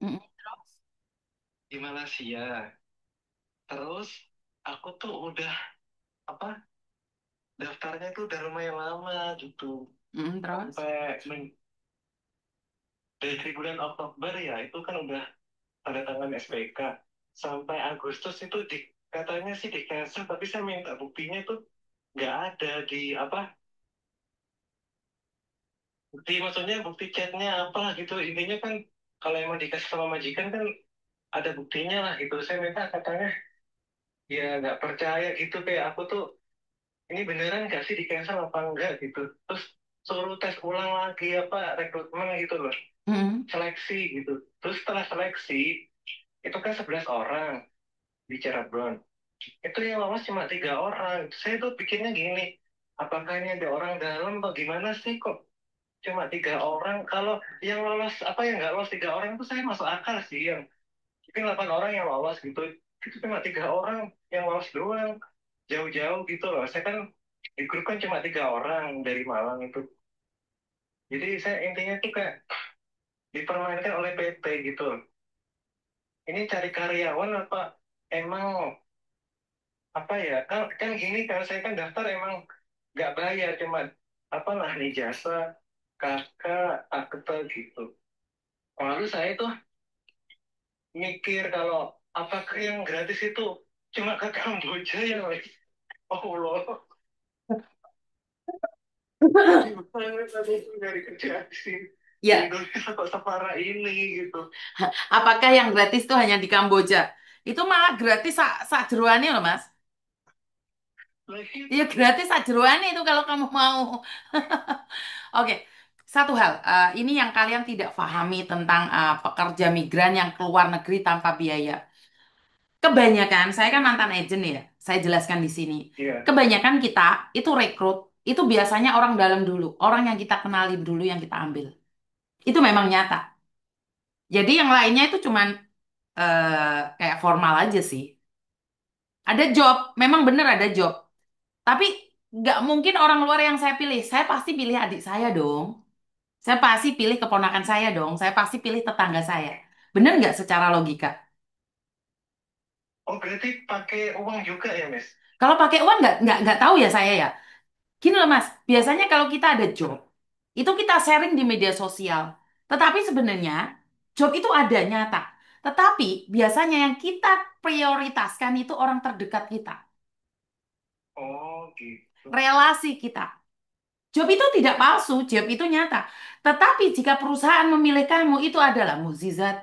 Mm-mm. Terus? di Malaysia. Terus aku tuh udah apa daftarnya tuh udah lumayan lama gitu. Mm-mm. Terus? Sampai dari bulan Oktober ya itu kan udah tanda tangan SPK. Sampai Agustus itu katanya sih di cancel tapi saya minta buktinya tuh nggak ada di apa bukti maksudnya bukti chatnya apa gitu intinya kan kalau emang dikasih sama majikan kan ada buktinya lah gitu saya minta katanya ya nggak percaya gitu kayak aku tuh ini beneran nggak sih di cancel apa enggak gitu terus suruh tes ulang lagi apa rekrutmen gitu loh Mm-mm. seleksi gitu terus setelah seleksi itu kan 11 orang di Cirebon itu yang lolos cuma 3 orang saya tuh pikirnya gini apakah ini ada orang dalam atau gimana sih kok cuma 3 orang kalau yang lolos apa yang nggak lolos 3 orang itu saya masuk akal sih yang mungkin 8 orang yang lolos gitu itu cuma 3 orang yang lolos doang jauh-jauh gitu loh saya kan di grup kan cuma 3 orang dari Malang itu jadi saya intinya tuh kayak dipermainkan oleh PT gitu loh ini cari karyawan apa emang apa ya kan gini kan saya kan daftar emang nggak bayar cuma apa lah nih jasa kakak akte gitu lalu saya tuh mikir kalau apakah yang gratis itu cuma ke Kamboja ya Mas? Oh Allah sedih banget aku tuh dari kerjaan di Ya, Indonesia kok separah ini gitu apakah yang gratis itu hanya di Kamboja? Itu malah gratis sak jeroannya loh, Mas. lagi Ya gratis sak jeroannya itu kalau kamu mau. Oke, satu hal, ini yang kalian tidak pahami tentang pekerja migran yang keluar negeri tanpa biaya. Kebanyakan, saya kan mantan agent ya, saya jelaskan di sini. ya Kebanyakan kita itu rekrut, itu biasanya orang dalam dulu, orang yang kita kenali dulu yang kita ambil. Itu memang nyata. Jadi yang lainnya itu cuman kayak formal aja sih. Ada job, memang bener ada job. Tapi nggak mungkin orang luar yang saya pilih. Saya pasti pilih adik saya dong. Saya pasti pilih keponakan saya dong. Saya pasti pilih tetangga saya. Bener nggak secara logika? oh berarti pakai uang juga ya Mas Kalau pakai uang nggak tahu ya saya ya. Gini loh Mas, biasanya kalau kita ada job, itu kita sharing di media sosial. Tetapi sebenarnya job itu ada nyata. Tetapi biasanya yang kita prioritaskan itu orang terdekat kita, oh gitu relasi kita. Job itu tidak palsu, job itu nyata. Tetapi jika perusahaan memilih kamu, itu adalah mukjizat.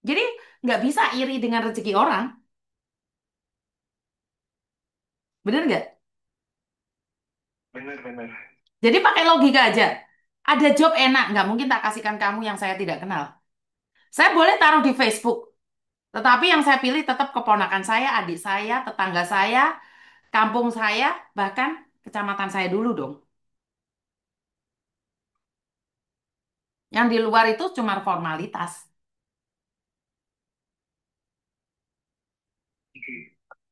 Jadi nggak bisa iri dengan rezeki orang, bener nggak? bener-bener Jadi pakai logika aja. Ada job enak, nggak mungkin tak kasihkan kamu yang saya tidak kenal. Saya boleh taruh di Facebook, tetapi yang saya pilih tetap keponakan saya, adik saya, tetangga saya, kampung saya, bahkan kecamatan saya dulu dong. Yang di luar itu cuma formalitas.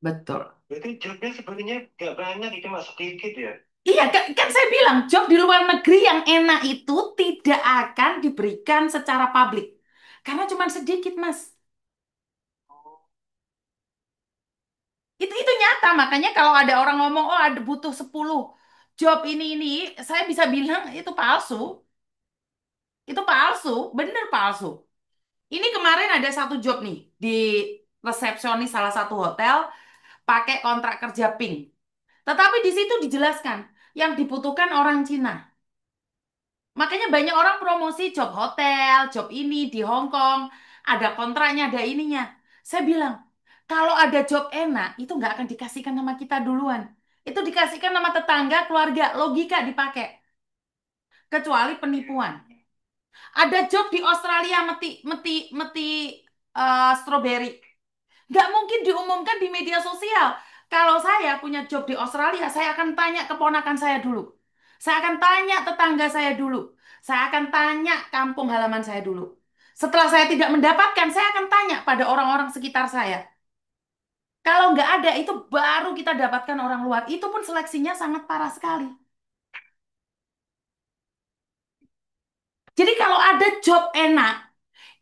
Betul. berarti jobnya sebenarnya nggak banyak cuma sedikit ya Iya, kan saya bilang, job di luar negeri yang enak itu tidak akan diberikan secara publik. Karena cuma sedikit, Mas. Itu nyata, makanya kalau ada orang ngomong, oh ada butuh 10 job ini, saya bisa bilang itu palsu. Itu palsu, bener palsu. Ini kemarin ada satu job nih, di resepsionis salah satu hotel, pakai kontrak kerja pink. Tetapi di situ dijelaskan, yang dibutuhkan orang Cina. Makanya banyak orang promosi job hotel, job ini di Hong Kong, ada kontraknya, ada ininya. Saya bilang, kalau ada job enak, itu nggak akan dikasihkan nama kita duluan. Itu dikasihkan nama tetangga, keluarga, logika dipakai. Kecuali penipuan. Ada job di Australia meti, meti, meti stroberi. Nggak mungkin diumumkan di media sosial. Kalau saya punya job di Australia, saya akan tanya keponakan saya dulu. Saya akan tanya tetangga saya dulu. Saya akan tanya kampung halaman saya dulu. Setelah saya tidak mendapatkan, saya akan tanya pada orang-orang sekitar saya. Kalau nggak ada, itu baru kita dapatkan orang luar. Itu pun seleksinya sangat parah sekali. Jadi kalau ada job enak,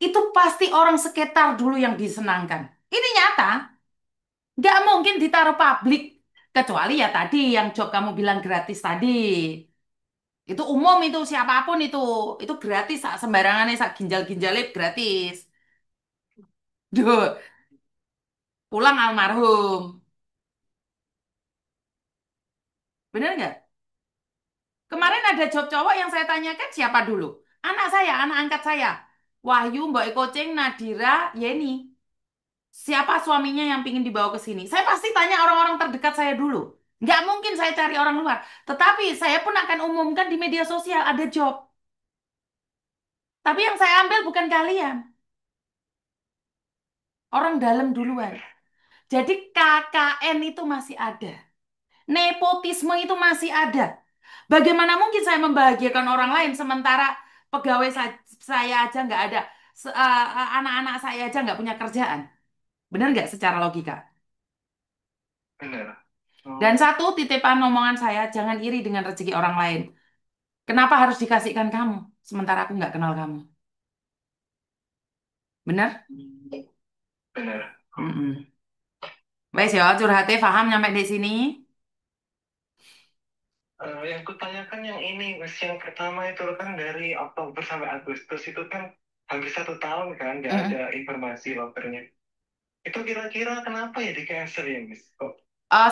itu pasti orang sekitar dulu yang disenangkan. Ini nyata, nggak mungkin ditaruh publik. Kecuali ya tadi yang job kamu bilang gratis tadi. Itu umum itu siapapun itu gratis sak sembarangannya sak ginjal-ginjalnya gratis. Duh, pulang almarhum. Bener nggak? Kemarin ada job cowok yang saya tanyakan siapa dulu? Anak saya, anak angkat saya. Wahyu, Mbak Eko Ceng, Nadira, Yeni. Siapa suaminya yang pingin dibawa ke sini? Saya pasti tanya orang-orang terdekat saya dulu. Nggak mungkin saya cari orang luar. Tetapi saya pun akan umumkan di media sosial ada job. Tapi yang saya ambil bukan kalian. Orang dalam duluan. Jadi KKN itu masih ada. Nepotisme itu masih ada. Bagaimana mungkin saya membahagiakan orang lain sementara pegawai saya aja nggak ada, anak-anak saya aja nggak punya kerjaan. Benar nggak secara logika? Bener. Dan Oh. satu titipan omongan saya, jangan iri dengan rezeki orang lain. Kenapa harus dikasihkan kamu, sementara aku nggak kenal kamu? Benar? Bener. Mm-mm. Wes ya, curhatnya paham nyampe di sini. Yang kutanyakan yang ini, Mas, yang pertama itu kan dari Oktober sampai Agustus itu kan hampir 1 tahun kan nggak ada Mm-mm. informasi lokernya. Itu kira-kira kenapa ya di cancel ya, Miss? Kok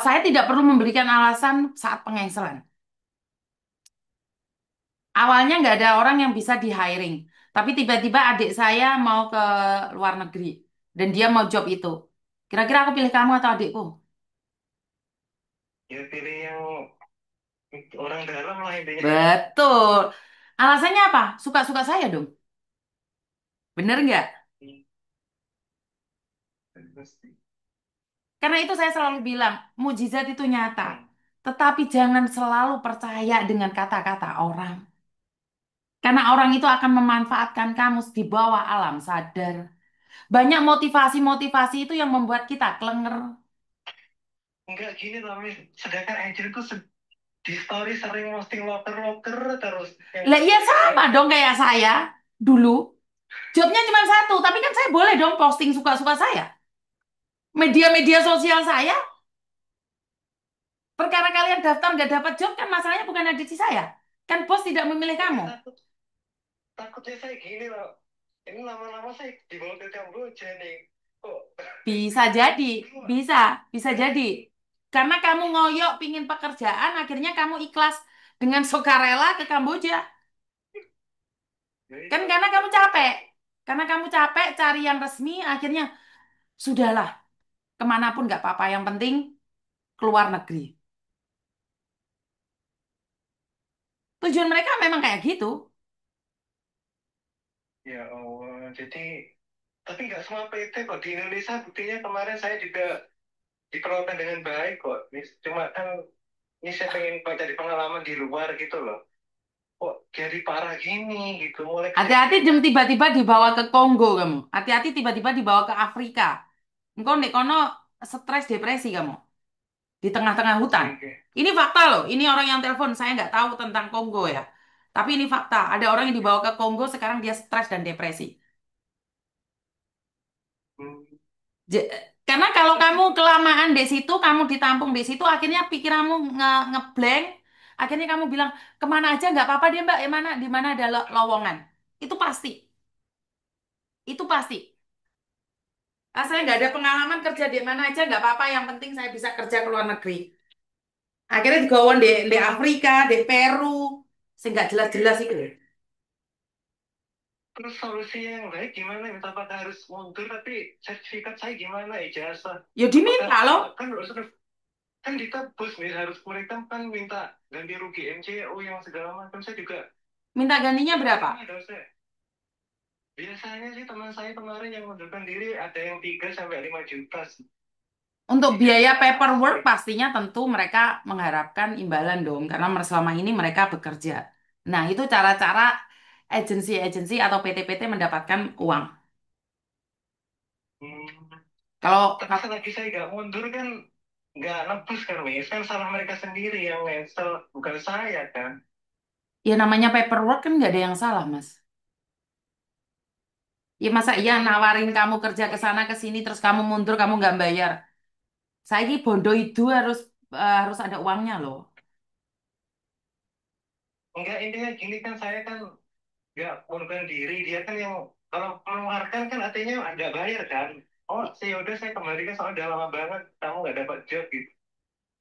Saya tidak perlu memberikan alasan saat pengcancelan. Awalnya nggak ada orang yang bisa di hiring, tapi tiba-tiba adik saya mau ke luar negeri dan dia mau job itu. Kira-kira aku pilih kamu atau adikku? ya pilih yang orang dalam lah intinya. Betul. Alasannya apa? Suka-suka saya dong. Bener nggak? Terus, Karena itu saya selalu bilang, mujizat itu nyata. hmm, Tetapi jangan selalu percaya dengan kata-kata orang. Karena orang itu akan memanfaatkan kamu di bawah alam sadar. Banyak motivasi-motivasi itu yang membuat kita klenger. enggak gini loh, Miss. Sedangkan Angel tuh di story sering posting loker-loker terus yang Lah iya sama yang dong kayak saya dulu. Jobnya cuma satu, tapi kan saya boleh dong posting suka-suka saya. Media-media sosial saya, perkara kalian daftar nggak dapat job kan masalahnya bukan ada di saya. Kan bos tidak memilih kamu. enggak takutnya saya gini loh. Ini lama-lama saya dibawa ke Kamboja nih. Kok Bisa jadi, bisa, bisa kan jadi. Karena kamu ngoyok pingin pekerjaan, akhirnya kamu ikhlas dengan sukarela ke Kamboja. ya Kan itu karena kamu capek. Karena kamu capek cari yang resmi, akhirnya sudahlah, kemanapun nggak apa-apa. Yang penting keluar negeri. Tujuan mereka memang kayak gitu. ya Allah. Jadi tapi nggak semua PT kok di Indonesia buktinya kemarin saya juga diperlakukan dengan baik kok. Cuma kan ini saya pengen cari pengalaman di luar gitu loh. Kok jadi parah gini gitu. Mulai Hati-hati kejadian lagi. tiba-tiba dibawa ke Kongo kamu. Hati-hati tiba-tiba dibawa ke Afrika. Engkau nek kono stres depresi kamu di tengah-tengah hutan. Oke, oke. Ini fakta loh. Ini orang yang telepon. Saya nggak tahu tentang Kongo ya. Tapi ini fakta. Ada orang yang dibawa ke Kongo sekarang dia stres dan depresi. Hmm, J- karena kalau kamu tapi kelamaan di situ, kamu ditampung di situ, akhirnya pikiranmu ngeblank. Akhirnya kamu bilang kemana aja nggak apa-apa dia Mbak. Di mana ada lowongan. Itu pasti. Itu pasti. Saya nggak ada pengalaman kerja di mana aja nggak apa-apa. Yang penting saya bisa kerja ke luar negeri. Akhirnya digawon di terus Afrika, di Peru, sehingga jelas-jelas itu. terus solusi yang baik gimana? Apakah harus mundur tapi sertifikat saya gimana ijazah? Ya Apakah diminta loh, kan harus kan ditebus nih harus mereka kan minta ganti rugi MCO yang segala macam saya juga minta gantinya berapa? pusing ada saya. Biasanya sih teman saya kemarin yang mundurkan diri ada yang 3 sampai 5 juta sih. Untuk Jadi biaya paperwork pasti. pastinya tentu mereka mengharapkan imbalan dong, karena selama ini mereka bekerja. Nah, itu cara-cara agensi-agensi atau PT-PT mendapatkan uang. Hmm. Kalau Tapi selagi saya nggak mundur kan nggak nebus kan, Wis. Kan salah mereka sendiri yang cancel, bukan saya kan. ya namanya paperwork kan nggak ada yang salah, Mas. Ya masa iya nawarin kamu kerja ke sana ke sini terus kamu mundur kamu nggak bayar. Saya ini bondo itu harus ada uangnya loh. Enggak, intinya gini kan, saya kan nggak mengundurkan diri, dia kan yang kalau mengeluarkan kan artinya nggak bayar kan. Oh sih udah saya kembalikan soalnya udah lama banget kamu nggak dapat job gitu.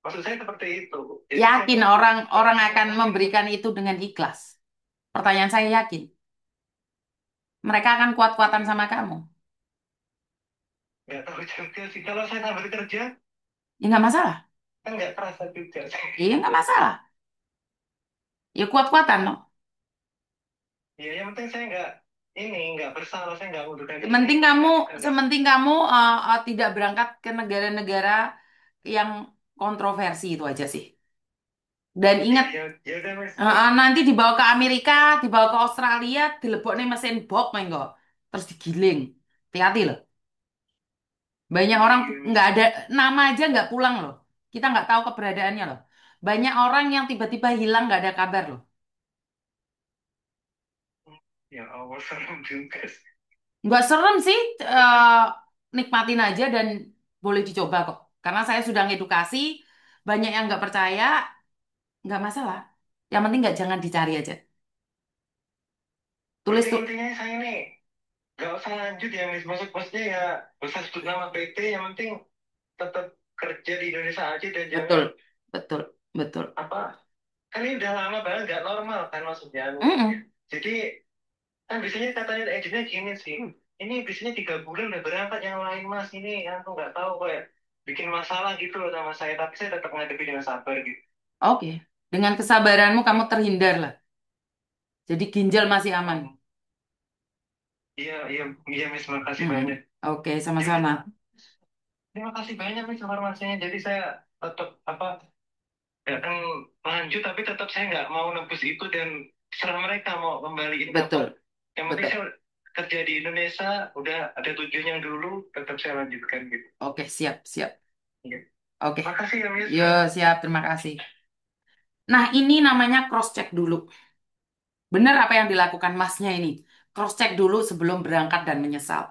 Maksud saya seperti itu. Jadi saya Yakin tunggu orang berapa akan lama gitu. memberikan itu dengan ikhlas. Pertanyaan saya yakin. Mereka akan kuat-kuatan sama kamu. Nggak tahu juga sih. Kalau saya sambil kerja Ya nggak masalah. kan nggak terasa juga. Iya nggak masalah. Ya kuat-kuatan loh. Ya yang penting saya nggak ini nggak bersalah, saya nggak mundurkan diri, saya Sementing kamu, ikhlas kan nggak. sementing kamu tidak berangkat ke negara-negara yang kontroversi itu aja sih. Dan Ya ingat, ya ya udah mas, terus nanti dibawa ke Amerika, dibawa ke Australia, dileboknya mesin box mengko, terus digiling. Hati-hati loh. Banyak orang iya nggak mas. ada nama aja nggak pulang loh. Kita nggak tahu keberadaannya loh. Banyak orang yang tiba-tiba hilang nggak ada kabar loh. Ya Allah serem juga sih. Nggak serem sih, eh, nikmatin aja dan boleh dicoba kok. Karena saya sudah ngedukasi, banyak yang nggak percaya, nggak masalah. Yang penting nggak jangan dicari aja. Tulis Berarti tuh, intinya saya ini nggak usah lanjut ya mis, maksudnya ya nggak usah sebut nama PT, yang penting tetap kerja di Indonesia aja dan betul, jangan betul, betul. apa, kan ini udah lama banget nggak normal kan maksudnya. Mm-mm, Jadi kan biasanya katanya agentnya gini sih, ini biasanya 3 bulan udah berangkat yang lain mas, ini aku nggak tahu kok ya, bikin masalah gitu loh sama saya, tapi saya tetap ngadepi dengan sabar gitu. oke, dengan kesabaranmu kamu terhindar lah. Jadi ginjal masih aman. Hmm. Iya iya iya mis, makasih Mm-mm. banyak. Oke, Ya udah, sama-sama. terima kasih banyak mis informasinya, jadi saya tetap apa, nggak akan lanjut, tapi tetap saya nggak mau nebus itu dan serah mereka mau kembaliin kapan. Betul, Yang penting betul. saya kerja di Indonesia udah ada tujuan yang dulu, tetap saya lanjutkan gitu. Oke, siap, siap. Iya. Oke, Makasih ya Miss. yo siap, terima kasih. Nah, ini namanya cross check dulu. Benar apa yang dilakukan masnya ini? Cross check dulu sebelum berangkat dan menyesal.